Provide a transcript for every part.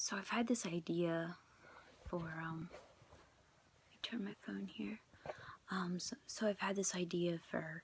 So I've had this idea for, let me turn my phone here. So I've had this idea for,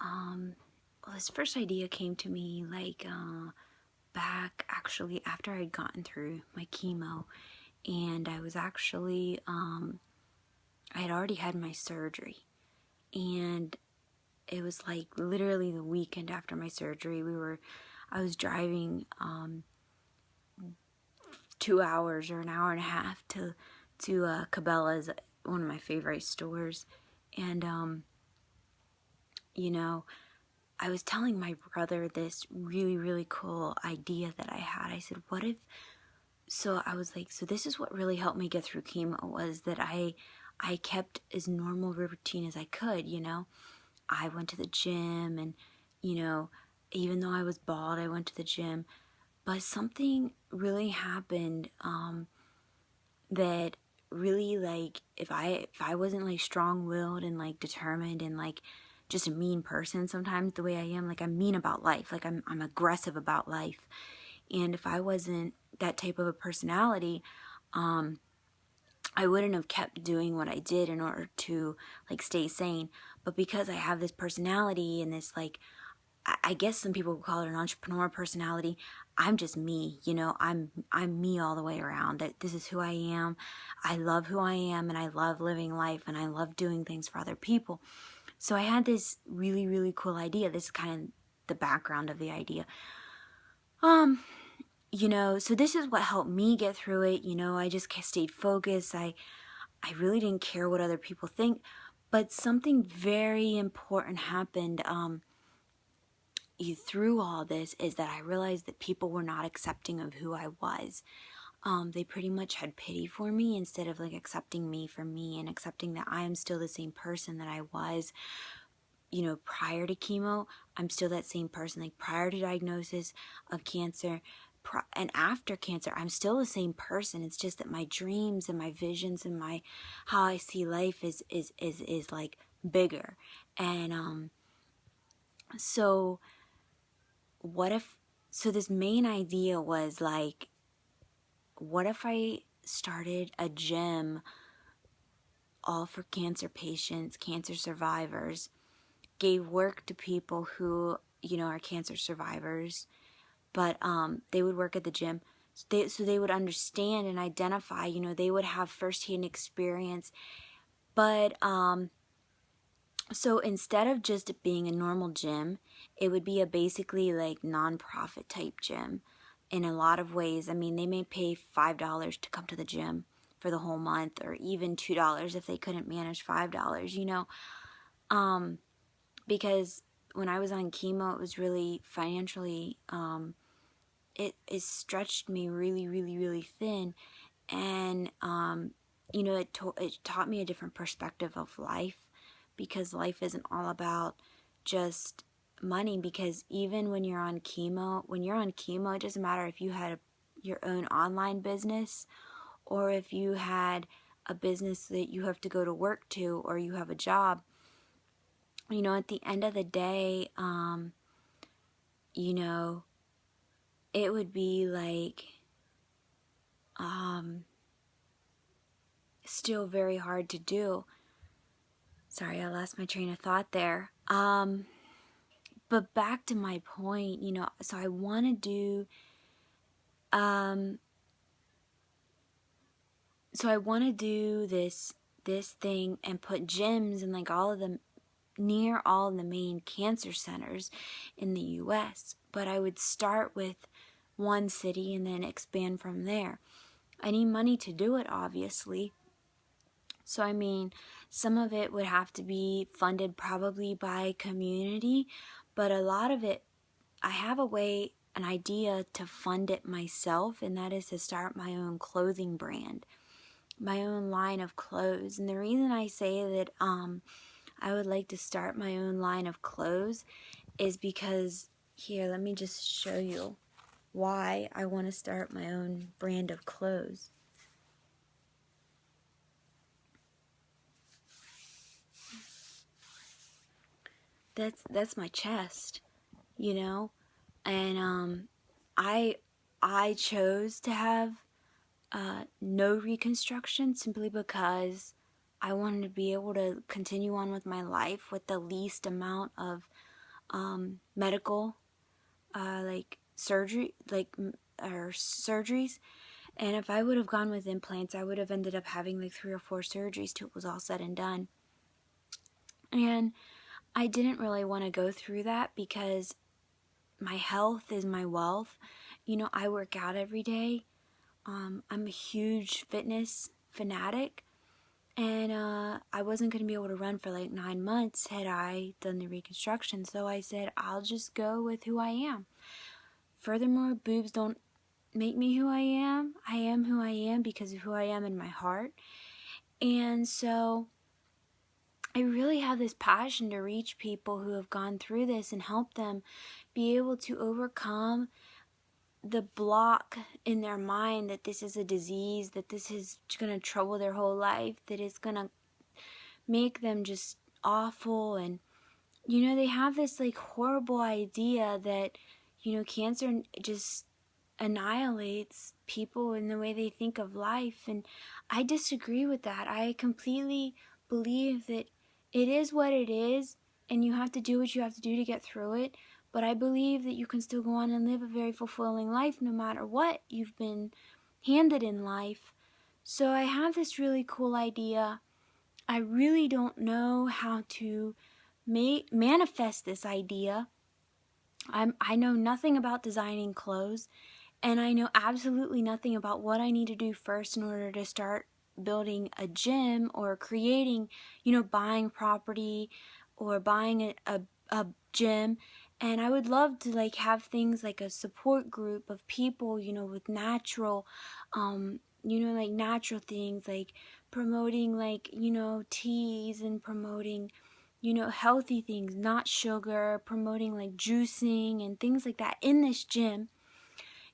well, this first idea came to me like back actually after I'd gotten through my chemo, and I was actually, I had already had my surgery, and it was like literally the weekend after my surgery. I was driving 2 hours or an hour and a half to Cabela's, one of my favorite stores, and you know, I was telling my brother this really cool idea that I had. I said, what if, so I was like, so this is what really helped me get through chemo, was that I kept as normal routine as I could. I went to the gym, and even though I was bald, I went to the gym. But something really happened that really, like, if I wasn't like strong-willed and like determined and like just a mean person sometimes, the way I am, like I'm mean about life, like I'm aggressive about life. And if I wasn't that type of a personality, I wouldn't have kept doing what I did in order to like stay sane. But because I have this personality and this, like, I guess some people would call it an entrepreneur personality, I'm just me. I'm me all the way around. This is who I am. I love who I am, and I love living life, and I love doing things for other people. So I had this really cool idea. This is kind of the background of the idea. So this is what helped me get through it. I just stayed focused. I really didn't care what other people think. But something very important happened through all this, is that I realized that people were not accepting of who I was. They pretty much had pity for me instead of like accepting me for me, and accepting that I am still the same person that I was, prior to chemo. I'm still that same person, like prior to diagnosis of cancer, and after cancer, I'm still the same person. It's just that my dreams and my visions and my how I see life is like bigger. And so what if, so this main idea was like, what if I started a gym all for cancer patients, cancer survivors, gave work to people who, are cancer survivors, but they would work at the gym. So they would understand and identify, they would have firsthand experience. But so instead of just it being a normal gym, it would be a basically like non-profit type gym in a lot of ways. I mean, they may pay $5 to come to the gym for the whole month, or even $2 if they couldn't manage $5, because when I was on chemo, it was really financially, it stretched me really thin. And it taught me a different perspective of life, because life isn't all about just money. Because even when you're on chemo, it doesn't matter if you had your own online business, or if you had a business that you have to go to work to, or you have a job. At the end of the day, it would be like still very hard to do. Sorry, I lost my train of thought there. But back to my point, so I want to do, this thing, and put gyms in like near all of the main cancer centers in the US. But I would start with one city and then expand from there. I need money to do it, obviously. So I mean, some of it would have to be funded probably by community, but a lot of it, I have an idea to fund it myself, and that is to start my own clothing brand, my own line of clothes. And the reason I say that I would like to start my own line of clothes is because, here, let me just show you why I want to start my own brand of clothes. That's my chest, and I chose to have no reconstruction, simply because I wanted to be able to continue on with my life with the least amount of medical like surgery, or surgeries. And if I would have gone with implants, I would have ended up having like 3 or 4 surgeries till it was all said and done. And I didn't really want to go through that because my health is my wealth. You know, I work out every day. I'm a huge fitness fanatic, and I wasn't going to be able to run for like 9 months had I done the reconstruction. So I said, I'll just go with who I am. Furthermore, boobs don't make me who I am. I am who I am because of who I am in my heart. And so I really have this passion to reach people who have gone through this and help them be able to overcome the block in their mind that this is a disease, that this is going to trouble their whole life, that it's going to make them just awful. And, you know, they have this like horrible idea that, you know, cancer just annihilates people in the way they think of life. And I disagree with that. I completely believe that it is what it is, and you have to do what you have to do to get through it. But I believe that you can still go on and live a very fulfilling life no matter what you've been handed in life. So I have this really cool idea. I really don't know how to manifest this idea. I know nothing about designing clothes, and I know absolutely nothing about what I need to do first in order to start building a gym or creating, you know, buying property or buying a gym. And I would love to like have things like a support group of people, you know, with natural, you know, like natural things, like promoting like, you know, teas, and promoting, you know, healthy things, not sugar, promoting like juicing and things like that in this gym,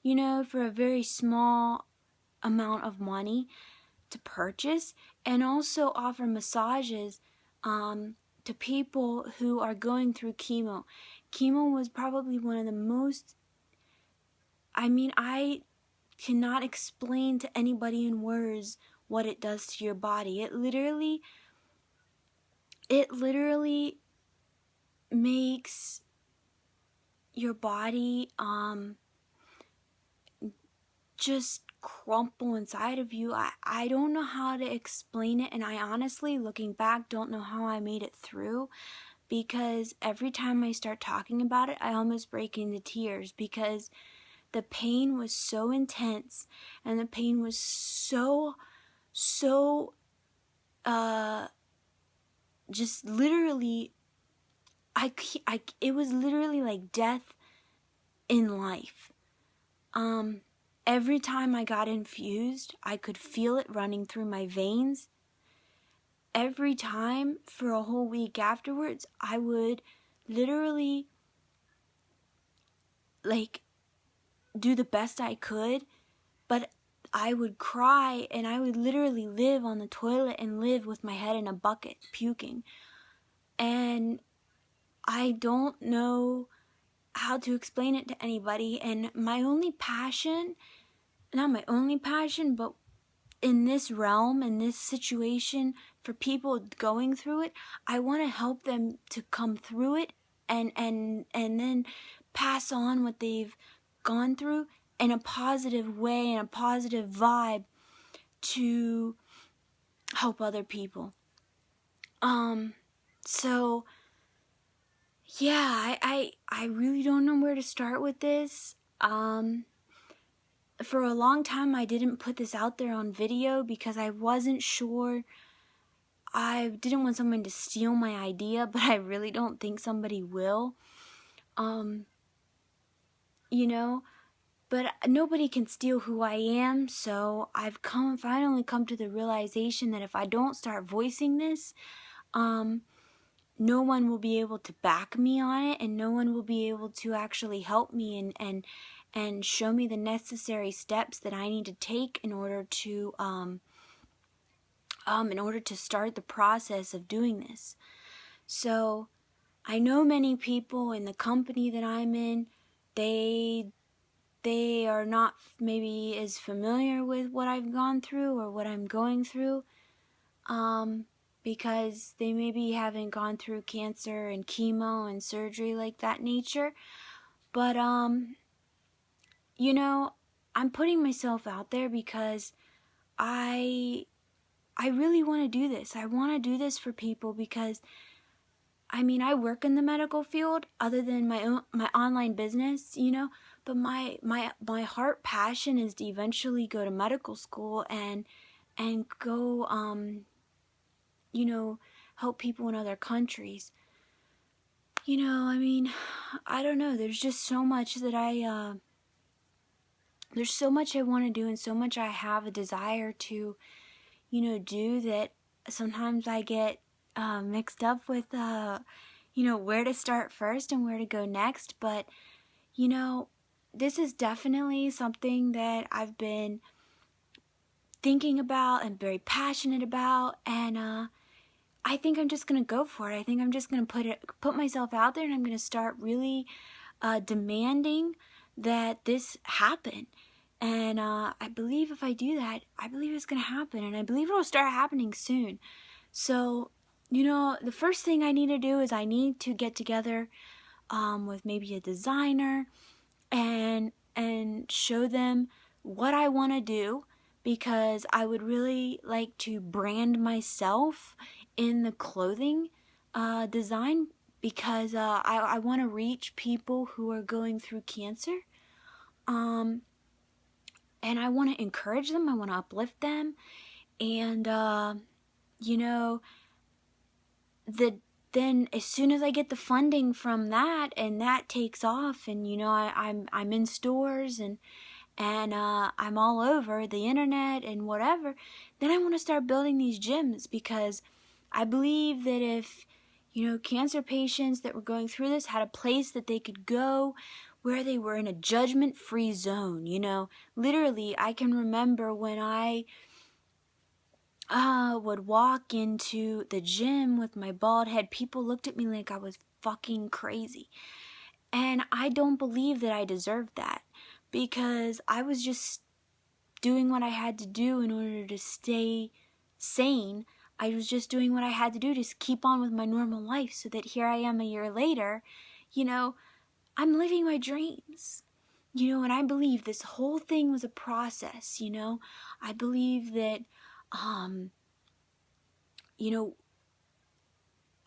you know, for a very small amount of money to purchase, and also offer massages to people who are going through chemo. Chemo was probably one of the most, I mean, I cannot explain to anybody in words what it does to your body. It literally makes your body just crumple inside of you. I don't know how to explain it, and I honestly, looking back, don't know how I made it through, because every time I start talking about it, I almost break into tears, because the pain was so intense, and the pain was so just literally, it was literally like death in life. Every time I got infused, I could feel it running through my veins. Every time for a whole week afterwards, I would literally like do the best I could, but I would cry, and I would literally live on the toilet and live with my head in a bucket, puking. And I don't know how to explain it to anybody. And my only passion, not my only passion, but in this realm, in this situation, for people going through it, I want to help them to come through it and then pass on what they've gone through in a positive way, in a positive vibe, to help other people. So yeah, I really don't know where to start with this. For a long time, I didn't put this out there on video because I wasn't sure. I didn't want someone to steal my idea, but I really don't think somebody will. You know, but nobody can steal who I am, so I've finally come to the realization that if I don't start voicing this, no one will be able to back me on it, and no one will be able to actually help me and show me the necessary steps that I need to take in order to start the process of doing this. So I know many people in the company that I'm in, they they are not maybe as familiar with what I've gone through or what I'm going through, because they maybe haven't gone through cancer and chemo and surgery like that nature. But, you know, I'm putting myself out there because I really want to do this. I want to do this for people because, I mean, I work in the medical field other than my online business, you know, but my heart passion is to eventually go to medical school and go, you know, help people in other countries. You know, I mean, I don't know. There's just so much that there's so much I want to do and so much I have a desire to, you know, do, that sometimes I get mixed up with, you know, where to start first and where to go next. But, you know, this is definitely something that I've been thinking about and very passionate about, and I think I'm just gonna go for it. I think I'm just gonna put myself out there, and I'm gonna start really demanding that this happen. And I believe if I do that, I believe it's gonna happen, and I believe it'll start happening soon. So, you know, the first thing I need to do is I need to get together with maybe a designer and show them what I want to do, because I would really like to brand myself in the clothing design, because I want to reach people who are going through cancer, and I want to encourage them, I want to uplift them, and you know, then as soon as I get the funding from that and that takes off, and you know, I'm in stores and I'm all over the internet and whatever, then I want to start building these gyms, because I believe that if, you know, cancer patients that were going through this had a place that they could go where they were in a judgment-free zone, you know, literally, I can remember when I would walk into the gym with my bald head, people looked at me like I was fucking crazy. And I don't believe that I deserved that, because I was just doing what I had to do in order to stay sane. I was just doing what I had to do to keep on with my normal life, so that here I am a year later, you know, I'm living my dreams. You know, and I believe this whole thing was a process, you know. I believe that, you know,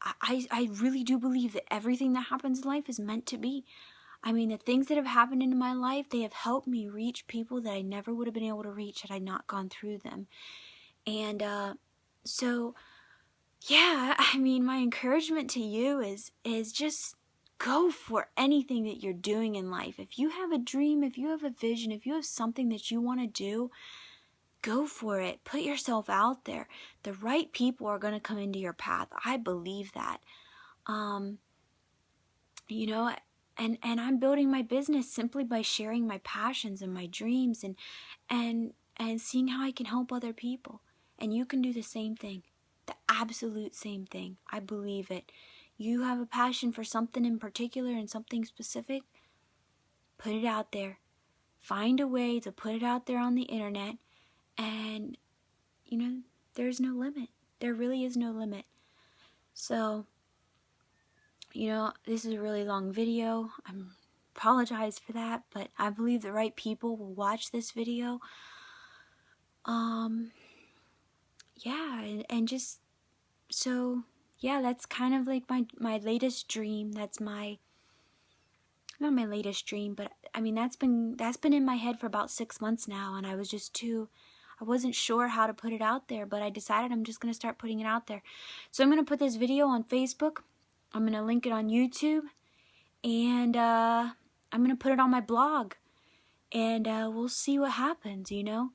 I really do believe that everything that happens in life is meant to be. I mean, the things that have happened in my life, they have helped me reach people that I never would have been able to reach had I not gone through them. And so, yeah, I mean, my encouragement to you is just go for anything that you're doing in life. If you have a dream, if you have a vision, if you have something that you want to do, go for it. Put yourself out there. The right people are going to come into your path. I believe that. You know, and I'm building my business simply by sharing my passions and my dreams, and seeing how I can help other people. And you can do the same thing. The absolute same thing. I believe it. You have a passion for something in particular and something specific, put it out there. Find a way to put it out there on the internet, and you know, there's no limit. There really is no limit. So, you know, this is a really long video. I apologize for that, but I believe the right people will watch this video. Yeah, and just, so, yeah, that's kind of like my latest dream. That's not my latest dream, but I mean, that's been in my head for about 6 months now, and I wasn't sure how to put it out there, but I decided I'm just going to start putting it out there. So I'm going to put this video on Facebook. I'm going to link it on YouTube, and I'm going to put it on my blog, and we'll see what happens, you know.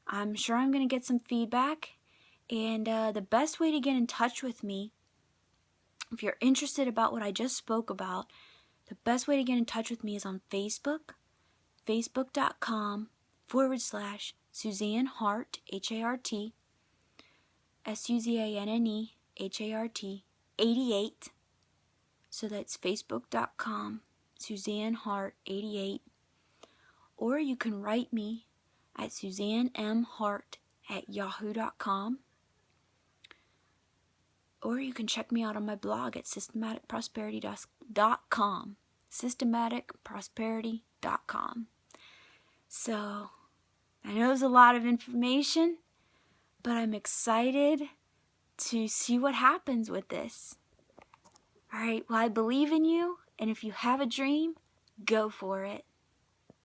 I'm sure I'm going to get some feedback, and the best way to get in touch with me, if you're interested about what I just spoke about, the best way to get in touch with me is on Facebook, facebook.com/Suzanne Hart, H-A-R-T, Suzanne Hart 88. So that's facebook.com, Suzanne Hart 88. or you can write me at SuzanneMHart@yahoo.com, or you can check me out on my blog at systematicprosperity.com. Systematicprosperity.com. So, I know it's a lot of information, but I'm excited to see what happens with this. Alright, well, I believe in you, and if you have a dream, go for it.